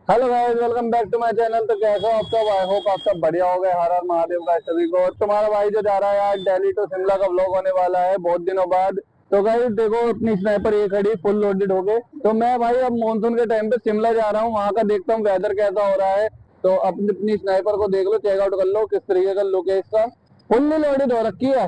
Hello guys, welcome back to my channel. तो कैसे हो आप सब? आई होप आप सब बढ़िया हो गए। हर हर महादेव गाइस सभी को। तुम्हारा भाई जो जा रहा है आज दिल्ली टू शिमला का व्लॉग होने वाला है बहुत दिनों बाद। तो गाइस देखो, अपनी स्नाइपर ये खड़ी फुल लोडेड हो गए। तो मैं भाई अब मानसून के टाइम पे शिमला जा रहा हूँ, वहां का देखता हूँ वेदर कैसा हो रहा है। तो अपनी अपनी स्नाइपर को देख लो, चेकआउट कर लो किस तरीके का लुक है इसका। फुल्ली लोडेड हो रखी है।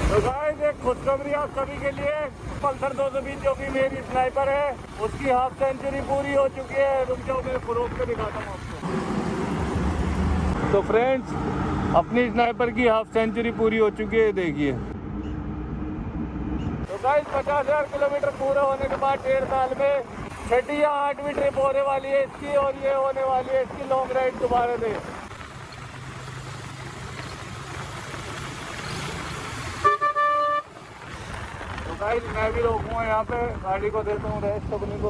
तो गाइस एक खुशखबरी आप सभी के लिए। पल्सर 220 जो कि मेरी स्नाइपर है, उसकी हाफ सेंचुरी पूरी हो चुकी है। रुक जाओ, मैं फरोख पे दिखाता हूँ आपको। तो फ्रेंड्स, अपनी स्नाइपर की हाफ सेंचुरी पूरी हो चुकी है, देखिए। तो गाइस 50,000 किलोमीटर पूरा होने के बाद 1.5 साल में 6वीं या 8वीं ट्रिप होने वाली है इसकी, और ये होने वाली है इसकी लॉन्ग राइड दोबारा से। तो गाइस मैं भी रोकूंगा यहाँ पे, गाड़ी को देता हूँ रेस्ट अपनी को।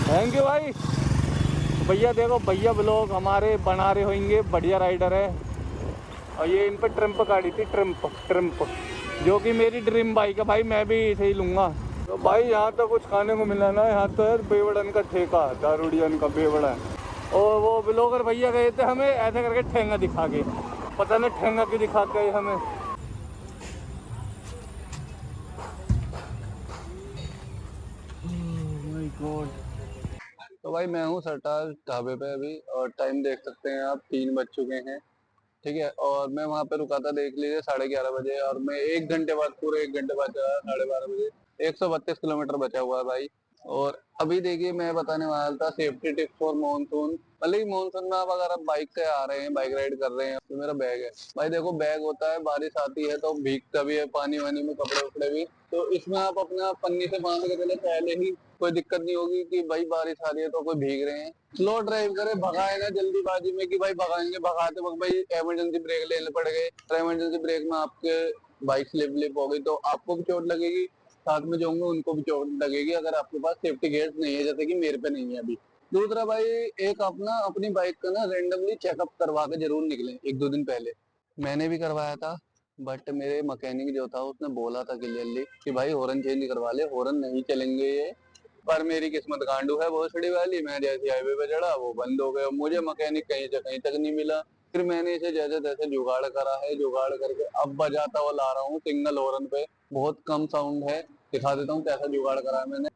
थैंक यू भाई। भैया देखो, भैया ब्लॉग हमारे बना रहे होंगे, बढ़िया राइडर है। और ये इन पर ट्रिम्प गाड़ी थी, ट्रिम्प ट्रिम्प, जो कि मेरी ड्रीम बाइक है भाई, मैं भी इसे ही लूँगा। तो भाई यहाँ तो कुछ खाने को मिला ना, यहाँ तो यार बेवड़न का ठेका, दारूडियन का बेवड़ा। और वो ब्लॉगर भैया गए थे हमें ऐसे करके ठेंगा दिखा के, पता नहीं ठेंगा क्यों दिखा के हमें। My God. तो भाई मैं हूँ सरताज ढाबे पे अभी, और टाइम देख सकते हैं आप, 3 बज चुके हैं। ठीक है, और मैं वहां पे रुका था, देख लीजिए, 11:30 बजे। और मैं 1 घंटे बाद, पूरे 1 घंटे बाद जो है 12:30 बजे 132 किलोमीटर बचा हुआ है भाई। और अभी देखिए, मैं बताने वाला था सेफ्टी टिप्स फॉर मानसून। मतलब कि मानसून में आप अगर आप बाइक से आ रहे हैं, बाइक राइड कर रहे हैं, तो मेरा बैग है भाई। देखो, बैग होता है, बारिश आती है तो भीगता भी है पानी वानी में, कपड़े उपड़े भी। तो इसमें आप अपना पन्नी से बांध के चले, पहले ही कोई दिक्कत नहीं होगी कि भाई बारिश आ रही है तो कोई भीग रहे हैं। स्लो ड्राइव करे, भगाए ना जल्दीबाजी में कि भाई भगाएंगे, भगाते वक्त भाई इमरजेंसी ब्रेक लेने पड़ गए, और इमरजेंसी ब्रेक में आपके बाइक स्लिप लिप हो गई तो आपको भी चोट लगेगी, साथ में जो होंगे उनको भी चोट लगेगी, अगर आपके पास सेफ्टी गेयर्स नहीं है, जैसे कि मेरे पे नहीं है अभी। दूसरा भाई, एक अपना अपनी बाइक का ना रेंडमली चेकअप करवा के जरूर निकले 1-2 दिन पहले। मैंने भी करवाया था, बट मेरे मैकेनिक जो था उसने बोला था क्लियरली कि भाई हॉर्न चेंज करवा ले, हॉर्न नहीं चलेंगे ये। पर मेरी किस्मत गांडू है भोसड़ी वाली, मैं जैसे हाईवे पे चढ़ा वो बंद हो गया, मुझे मैकेनिक कहीं से कहीं तक नहीं मिला। फिर मैंने इसे जैसे तैसे जुगाड़ करा है, जुगाड़ करके अब बजाता हुआ ला रहा हूँ सिंगल हॉर्न पे। बहुत कम साउंड है, दिखा देता हूँ कैसा जुगाड़ करा है मैंने।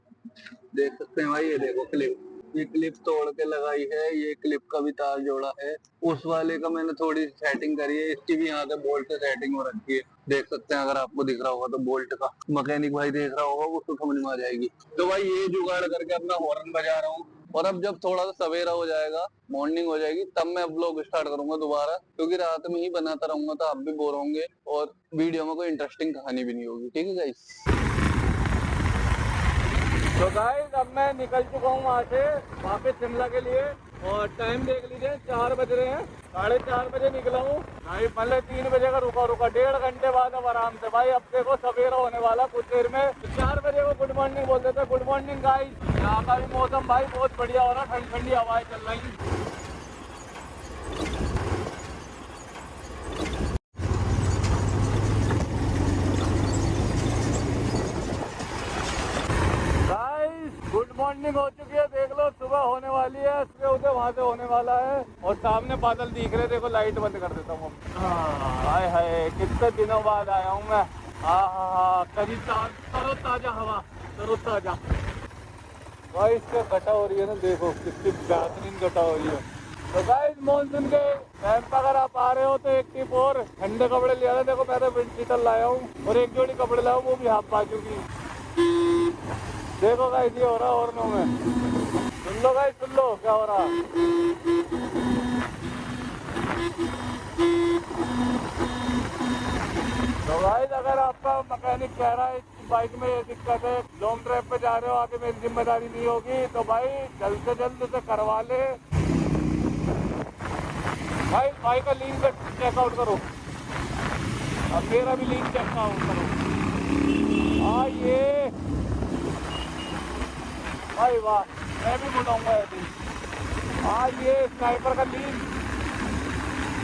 देख सकते हैं भाई, ये देखो क्लिप, ये क्लिप तोड़ के लगाई है, ये क्लिप का भी तार जोड़ा है। उस वाले का मैंने थोड़ी सेटिंग करी है, इसकी भी यहाँ से बोल्ट से सेटिंग हो रखी है। देख सकते हैं, अगर आपको दिख रहा होगा तो बोल्ट का, मैकेनिक भाई देख रहा होगा उसको समझ में आ जाएगी। तो भाई ये जुगाड़ करके अपना हॉर्न बजा रहा हूँ। और अब जब थोड़ा सा सवेरा हो जाएगा, मॉर्निंग हो जाएगी, तब मैं व्लॉग स्टार्ट करूंगा दोबारा, क्योंकि रात में ही बनाता रहूंगा तो आप भी बोर होंगे और वीडियो में कोई इंटरेस्टिंग कहानी भी नहीं होगी। ठीक है गाइस। तो गाइस अब मैं निकल चुका हूँ वहाँ से वापस शिमला के लिए, और टाइम देख लीजिए 4 बज रहे हैं। 4:30 बजे निकला हूँ भाई, मतलब 3 बजे का रुका रुका, 1.5 घंटे बाद अब आराम से भाई। अब देखो सवेरा होने वाला कुछ देर में, तो 4 बजे को गुड मॉर्निंग बोलते थे। Good morning guys. यहाँ का भी मौसम भाई बहुत बढ़िया हो रहा, ठंडी ठंडी हवाएं चल रही। गाइस गुड मॉर्निंग हो चुकी है, देख लो सुबह होने वाली है, सुबह उसे वहां से होने वाला है, और सामने बादल दिख रहे। देखो लाइट बंद कर देता हूँ। हाय हाय, कितने दिनों बाद आया हूँ मैं। हाँ हाँ हाँ, करीब तरो ताजा हवा, तरो ताजा। भाई इससे गटा हो रही है ना, देखो कितनी बेहतरीन गटा हो रही है। तो गाइस मानसून के टाइम पर अगर आप आ रहे हो तो एक टिप और, ठंडे कपड़े ले आना। देखो मैं तो विंड शीटर लाया हूँ और एक जोड़ी कपड़े लाया हूँ, वो भी हाफ बाजू की। देखो गाइस ये हो रहा हॉर्नों में, सुन लो गाइस, सुन लो क्या हो रहा। तो गाइस अगर आपका मैकेनिक कह रहा है बाइक में ये दिक्कत है, लॉन्ग ड्राइव पे जा रहे हो, आगे मेरी जिम्मेदारी नहीं होगी, तो भाई जल्द से जल्द उसे करवा ले। भाई भाई का लिंक चेकआउट करो, अब मेरा भी लिंक चेकआउट करो। आइए भाई वाह, मैं भी बुलाऊंगा ऐसे। आइए स्नाइपर का लिंक,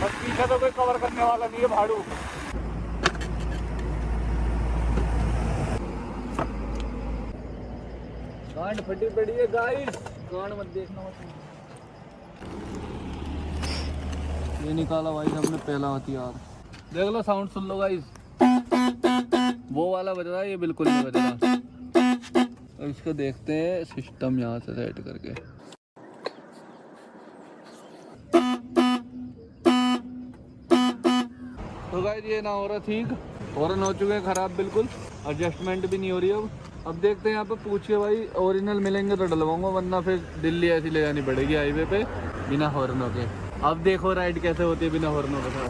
बस पीछे तो कोई कवर करने वाला नहीं है भाड़ू। गांड फटी पड़ी है गाइस, गांड मत देखना मत। ये निकाला भाई हमने पहला हथियार, देख लो साउंड सुन लो गाइस, वो वाला बज रहा है, ये बिल्कुल नहीं बज रहा। तो इसको देखते हैं सिस्टम यहाँ से सेट करके। तो गाइस ये ना हो रहा ठीक, हॉर्न हो चुके हैं खराब, बिल्कुल एडजस्टमेंट भी नहीं हो रही अब देखते हैं यहाँ पे पूछ के भाई, ओरिजिनल मिलेंगे तो डलवाऊंगा, वरना फिर दिल्ली ऐसी ले जानी पड़ेगी हाईवे पे बिना हॉर्नों के। अब देखो राइड कैसे होती है बिना हॉर्नों के साथ।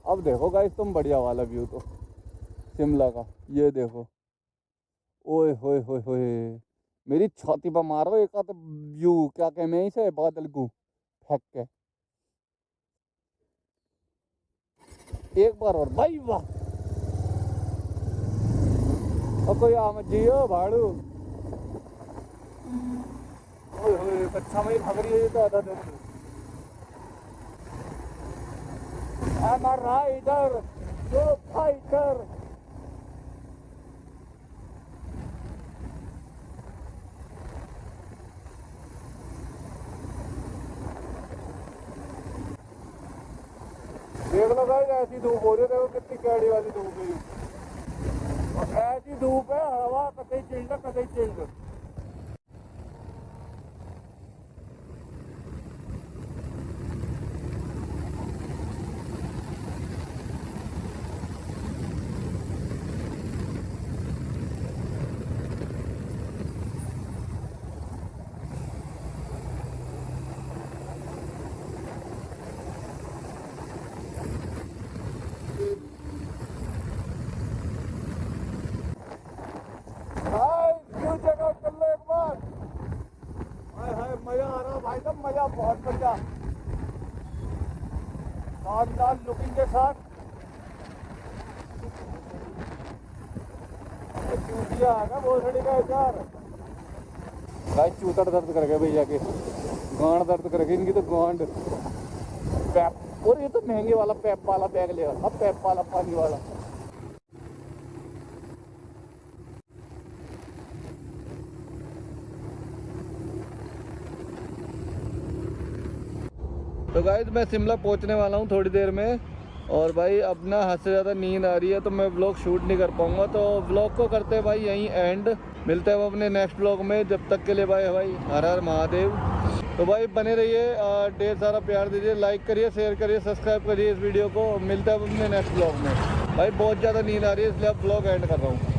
अब देखो गाइस तुम बढ़िया वाला व्यू तो शिमला का, ये देखो, ओए होए होए होए, मेरी छाती पर मारो एक आध व्यू, क्या कह मैं इसे बादल को फेंक के एक बार और भाई वाह। और कोई आम जियो भाड़ू, ओए होए कच्चा में भाग रही है ये तो आधा दिन। हमारा इधर जो फाइटर, देख लो भाई ऐसी धूप हो रही है, देखो कितनी कैड़ी वाली धूप है, और ऐसी धूप है, हवा कतई चिल्ड कतई चिल्ड। मजा आ रहा भाई साहब, मजा बहुत बढ़िया, शानदार लुकिंग के साथ। चूतिया आ गया भोसड़ी का यार, भाई चूतड़ दर्द कर गया भैया के, गांड दर्द कर गई इनकी तो गांड। पैप, और ये तो महंगे वाला पैप वाला बैग ले रहा, पैप वाला पानी वाला। तो गाइस मैं शिमला पहुंचने वाला हूं थोड़ी देर में, और भाई अब ना हद से ज़्यादा नींद आ रही है तो मैं व्लॉग शूट नहीं कर पाऊंगा, तो व्लॉग को करते हैं भाई यहीं एंड। मिलते हैं अपने नेक्स्ट व्लॉग में, जब तक के लिए भाई हर हर महादेव। तो भाई बने रहिए, ढेर सारा प्यार दीजिए, लाइक करिए, शेयर करिए, सब्सक्राइब करिए इस वीडियो को। मिलते हैं अपने नेक्स्ट व्लॉग में। भाई बहुत ज़्यादा नींद आ रही है इसलिए अब व्लॉग एंड कर रहा हूँ।